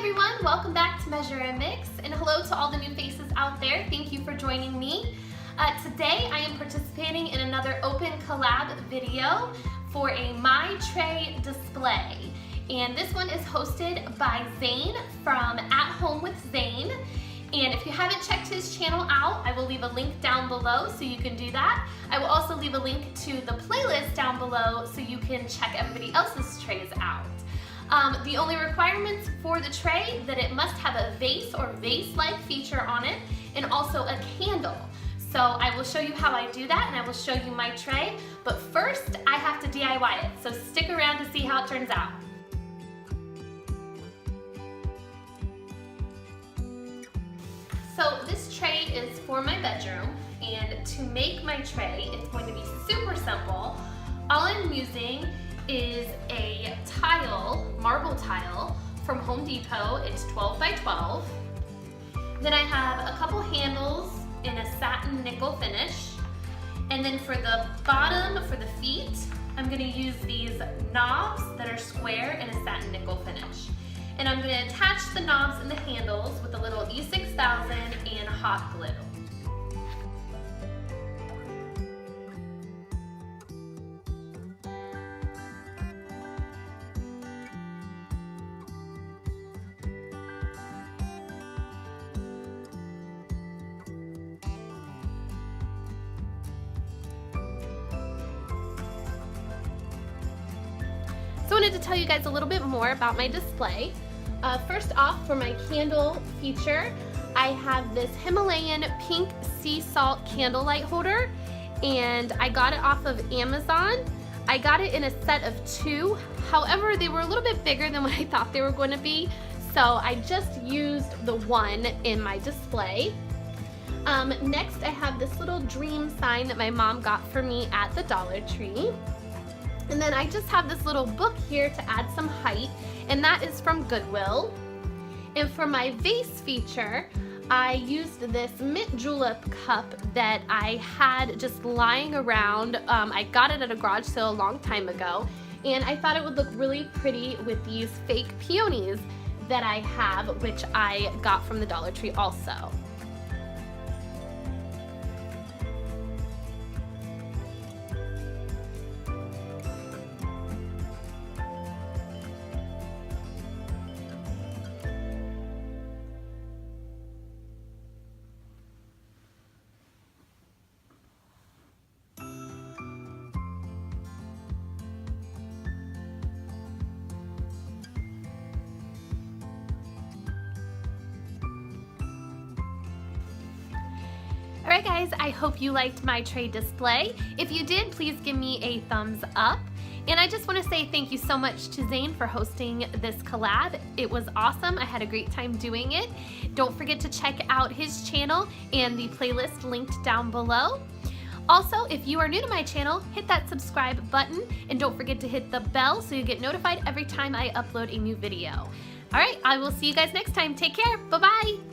everyone, welcome back to Measure and Mix, and hello to all the new faces out there. Thank you for joining me. Today I am participating in another open collab video for a My Tray display, and this one is hosted by Zane from At Home with Zane. And if you haven't checked his channel out, I will leave a link down below so you can do that. I will also leave a link to the playlist down below so you can check everybody else's trays out. The only requirements for the tray, that it must have a vase or vase-like feature on it, and also a candle. So I will show you how I do that, and I will show you my tray, but first I have to DIY it, so stick around to see how it turns out. So this tray is for my bedroom, and to make my tray, it's going to be super simple. All I'm using is a tile, marble tile from Home Depot. It's 12 by 12. Then I have a couple handles in a satin nickel finish. And then for the bottom, for the feet, I'm gonna use these knobs that are square in a satin nickel finish. And I'm gonna attach the knobs and the handles with a little E6000 and hot glue. So I wanted to tell you guys a little bit more about my display. First off, for my candle feature, I have this Himalayan pink sea salt candle light holder, and I got it off of Amazon. I got it in a set of 2. However, they were a little bit bigger than what I thought they were going to be, so I just used the one in my display. Next, I have this little dream sign that my mom got for me at the Dollar Tree. And then I just have this little book here to add some height, and that is from Goodwill. And for my vase feature, I used this mint julep cup that I had just lying around. I got it at a garage sale a long time ago, and I thought it would look really pretty with these fake peonies that I have, which I got from the Dollar Tree also. Alright guys, I hope you liked my tray display. If you did, please give me a thumbs up. And I just want to say thank you so much to Zane for hosting this collab. It was awesome. I had a great time doing it. Don't forget to check out his channel and the playlist linked down below. Also, if you are new to my channel, hit that subscribe button, and don't forget to hit the bell so you get notified every time I upload a new video. Alright, I will see you guys next time. Take care. Bye-bye.